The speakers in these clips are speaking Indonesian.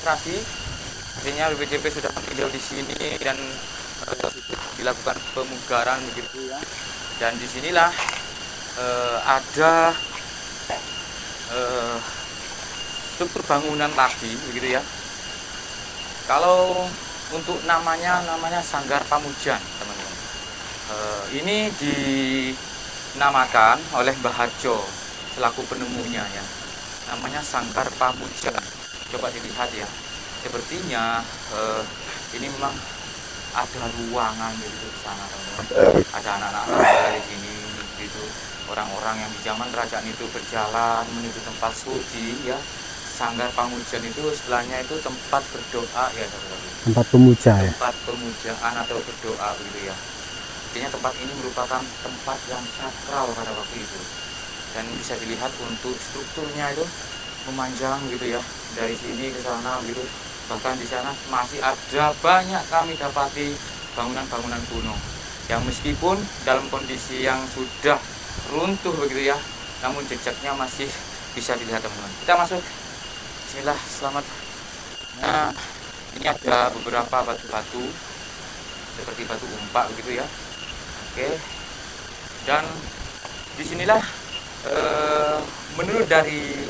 lokasi. Artinya BPJP sudah meninjau di sini dan dilakukan pemugaran begitu ya. Dan disinilah ada struktur bangunan lagi begitu ya. Kalau untuk namanya Sanggar Pamujan, teman-teman. Ini dinamakan oleh Mbah Harjo selaku penemunya ya. Namanya Sanggar Pamujan. Coba dilihat ya. Sepertinya ini memang ada ruangan gitu di sana, teman-teman. Ada anak-anak dari sini gitu. Orang-orang yang di zaman kerajaan itu berjalan menuju tempat suci ya. Sanggar Pamujan itu istilahnya itu tempat berdoa ya, teman-teman. Tempat pemuja ya. Tempat pemujaan atau berdoa gitu ya. Artinya tempat ini merupakan tempat yang sakral pada waktu itu. Dan bisa dilihat untuk strukturnya itu memanjang gitu ya, dari sini ke sana gitu. Bahkan di sana masih ada banyak kami dapati bangunan-bangunan kuno yang meskipun dalam kondisi yang sudah runtuh begitu ya, namun jejaknya masih bisa dilihat, teman-teman. Kita masuk. Bismillah, selamat. Nah, ini ada beberapa batu-batu seperti batu umpak begitu ya. Oke. Dan disinilah menurut dari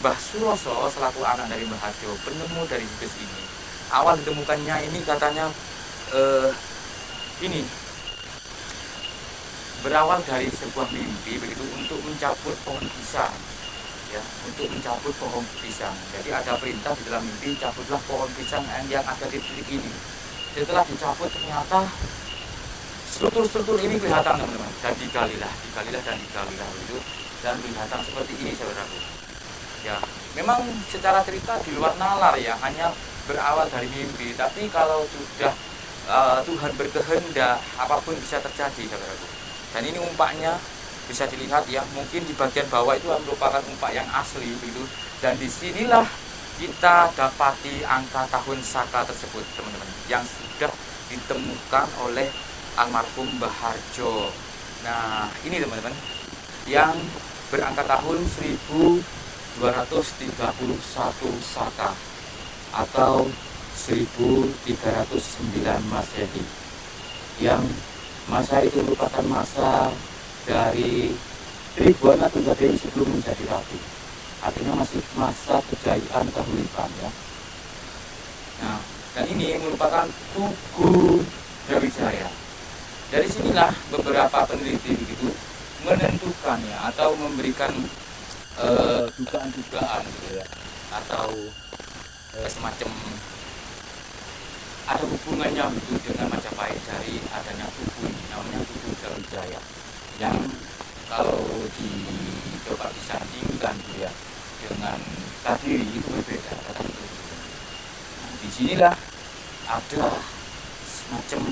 Mbah Suroso selaku anak dari Mbah Harjo, penemu dari situs ini, awal ditemukannya ini katanya ini berawal dari sebuah mimpi begitu untuk mencabut pohon pisang ya, untuk mencabut pohon pisang. Jadi ada perintah di dalam mimpi, cabutlah pohon pisang yang ada di titik ini. Setelah dicabut ternyata struktur-struktur ini kelihatan, teman-teman, dan digalilah gitu, dan kelihatan seperti ini, saudaraku. Ya, memang secara cerita di luar nalar ya, hanya berawal dari mimpi. Tapi kalau sudah Tuhan berkehendak, apapun bisa terjadi, saudaraku. Dan ini umpaknya bisa dilihat ya, mungkin di bagian bawah itu merupakan umpak yang asli begitu. Dan disinilah kita dapati angka tahun saka tersebut, teman-teman, yang sudah ditemukan oleh almarhum Mbah Harjo. Nah, ini teman-teman, yang berangka tahun 1231 Saka atau 1309 Masehi, yang masa itu merupakan masa dari Tribhuwana Tunggadewi sebelum menjadi ratu. Artinya masih masa kejayaan Kahuripan ya. Nah, dan ini merupakan Tugu Brawijaya. Dari sinilah beberapa peneliti begitu menentukan ya, atau memberikan dugaan-dugaan gitu ya, atau semacam ada hubungannya begitu dengan Majapahit dari adanya tugu ini, namanya Tugu Brawijaya, yang kalau dicoba disandingkan ya dengan Kadiri itu berbeda. Nah, disinilah ada semacam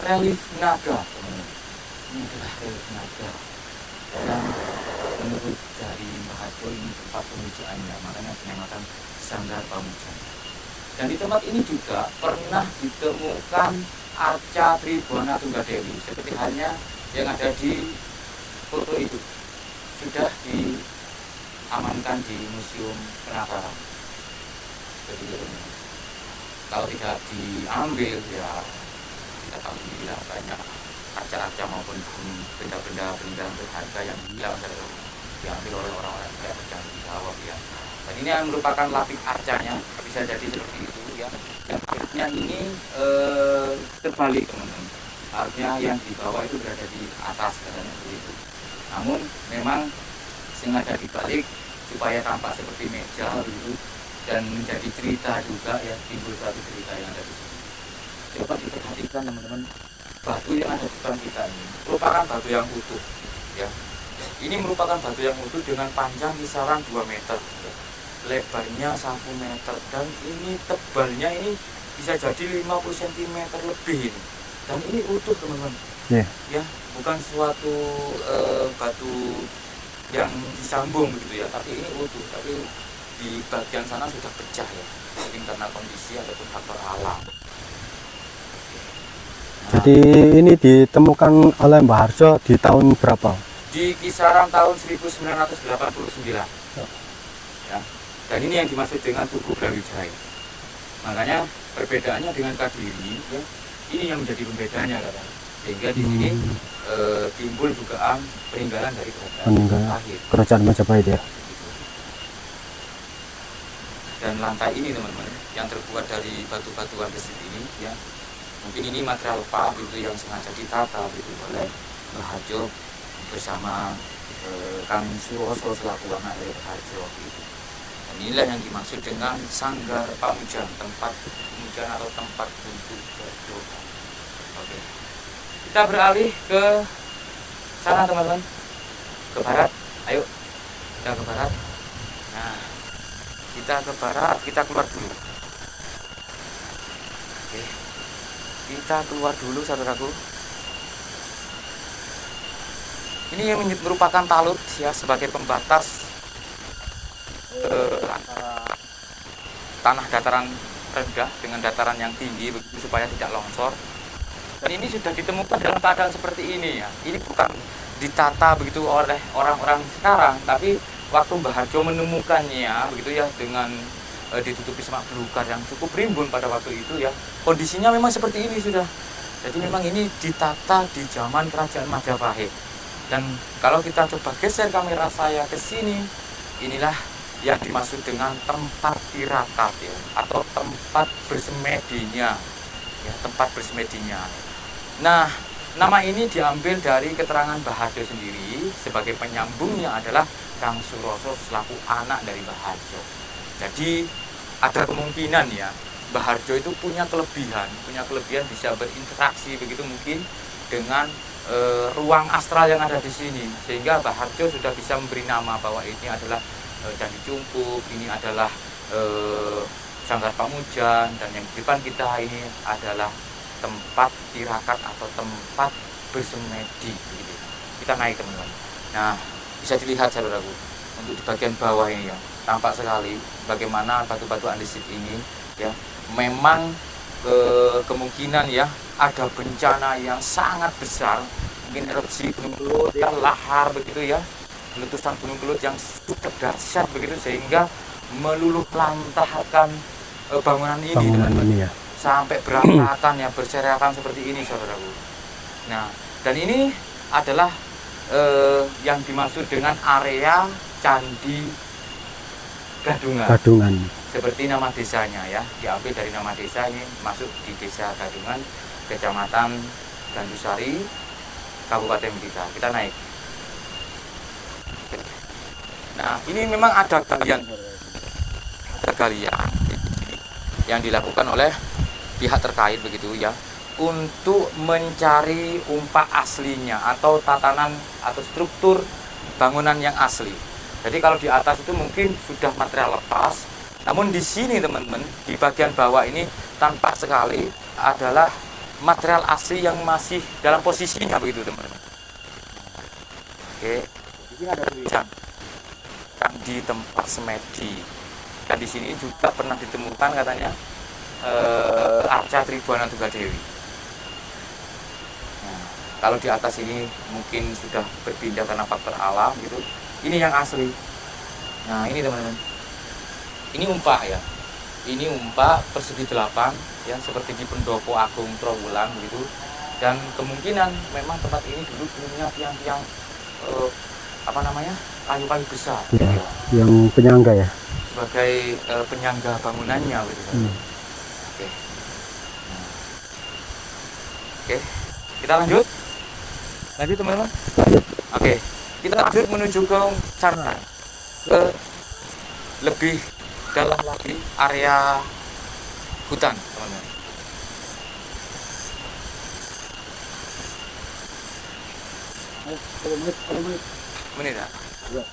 relief naga, teman-teman. Ini adalah relief naga, dan menurut dari Mbah Harjo ini tempat pemujaannya, makanya dinamakan Sanggar Pamujan. Dan di tempat ini juga pernah ditemukan arca Tribhuwana Tunggadewi, seperti halnya yang ada di foto itu, sudah diamankan di Museum Penataran. Jadi kalau tidak diambil ya, kita tahu bila banyak arca-arca maupun benda-benda berharga yang hilang diambil oleh orang-orang yang tidak bertanggung jawab ya. Dan ini yang merupakan lapik arcanya, bisa jadi seperti itu ya. Dan akhirnya ini terbalik, teman-teman. Harusnya yang di bawah itu berada di atas, katanya begitu. Namun memang sengaja dibalik supaya tampak seperti meja gitu, dan menjadi cerita juga ya, timbul satu cerita yang ada di sini. Coba diperhatikan, teman-teman, batu yang ada di depan kita ini merupakan batu yang utuh ya. Ini merupakan batu yang utuh dengan panjang kisaran 2 meter ya. Lebarnya 1 meter, dan ini tebalnya ini bisa jadi 50 cm lebih ini. Dan ini utuh, teman-teman. Ya, bukan suatu batu yang disambung gitu ya, tapi ini utuh. Tapi di bagian sana sudah pecah ya, mungkin karena kondisi ataupun faktor alam. Jadi ini ditemukan oleh Mbah Harjo di tahun berapa? Di kisaran tahun 1989 ya. Dan ini yang dimaksud dengan Tugu Brawijaya. Makanya perbedaannya dengan Kadiri ya, ini yang menjadi pembedanya katanya. Sehingga di sini timbul dugaan peninggalan dari kerajaan Majapahit. Kerajaan Majapahit ya. Dan lantai ini teman-teman yang terbuat dari batu-batu andesit ini ya, mungkin ini material pak gitu yang sengaja ditata gitu oleh Mbah Harjo bersama Kang Suroso selaku anak dari Mbah Harjo gitu. Dan inilah yang dimaksud dengan Sanggar Pamujan, tempat pemujaan atau tempat untuk berdoa. Oke, kita beralih ke sana teman-teman, ke barat. Ayo kita ke barat. Nah, kita ke barat, kita keluar dulu. Oke, kita keluar dulu saudaraku. Ini yang merupakan talut ya, sebagai pembatas antara tanah dataran rendah dengan dataran yang tinggi begitu supaya tidak longsor. Dan ini sudah ditemukan dalam keadaan seperti ini ya. Ini bukan ditata begitu oleh orang-orang sekarang, tapi waktu Mbah Harjo menemukannya begitu ya, dengan ditutupi semak belukar yang cukup rimbun pada waktu itu ya, kondisinya memang seperti ini sudah. Jadi memang ini ditata di zaman kerajaan Majapahit. Dan kalau kita coba geser kamera saya ke sini, inilah yang dimaksud dengan tempat tirakat ya, atau tempat bersemedinya ya, tempat bersemedinya. Nah, nama ini diambil dari keterangan Mbah Harjo sendiri, sebagai penyambungnya adalah Kang Suroso selaku anak dari Mbah Harjo. Jadi ada kemungkinan ya, Mbah Harjo itu punya kelebihan bisa berinteraksi begitu mungkin dengan ruang astral yang ada di sini, sehingga Mbah Harjo sudah bisa memberi nama bahwa ini adalah Candi Cungkup, ini adalah Sanggar Pamujan, dan yang di depan kita ini adalah tempat tirakat atau tempat bersemedi gitu. Kita naik teman-teman. Nah, bisa dilihat saudaraku, untuk di bagian bawah ini ya, tampak sekali bagaimana batu-batu andesit ini ya, memang kemungkinan ya ada bencana yang sangat besar, mungkin erupsi Gunung Kelut ya, lahar begitu ya, letusan Gunung Kelut yang cukup dahsyat begitu, sehingga meluluh lantahkan bangunan ini ya, sampai berantakan ya, berserakan seperti ini saudaraku. Nah, dan ini adalah yang dimaksud dengan area Candi Gadungan. Seperti nama desanya ya, diambil dari nama desa, ini masuk di Desa Gadungan, Kecamatan Gandusari, Kabupaten Blitar. Kita naik. Nah, ini memang ada galian yang dilakukan oleh pihak terkait begitu ya, untuk mencari umpak aslinya atau tatanan atau struktur bangunan yang asli. Jadi kalau di atas itu mungkin sudah material lepas, namun di sini teman-teman, di bagian bawah ini tampak sekali adalah material asli yang masih dalam posisinya begitu teman-teman. Oke, di sini ada tulisan di tempat semedi. Dan di sini juga pernah ditemukan katanya arca Tribuana Tunggadewi. Nah, kalau di atas ini mungkin sudah berpindah karena faktor alam gitu. Ini yang asli. Nah, ini teman-teman. Ini umpak ya. Ini umpak persegi 8 ya, seperti di Pendopo Agung Trowulan gitu. Dan kemungkinan memang tempat ini dulu punya tiang-tiang kayu-kayu besar ya, ya, yang penyangga ya, sebagai penyangga bangunannya gitu. Oke. Nah. Oke, kita lanjut teman-teman. Oke, kita lanjut menuju ke sana, ke lebih dalam lagi area hutan teman-teman. Menit ya? Iya.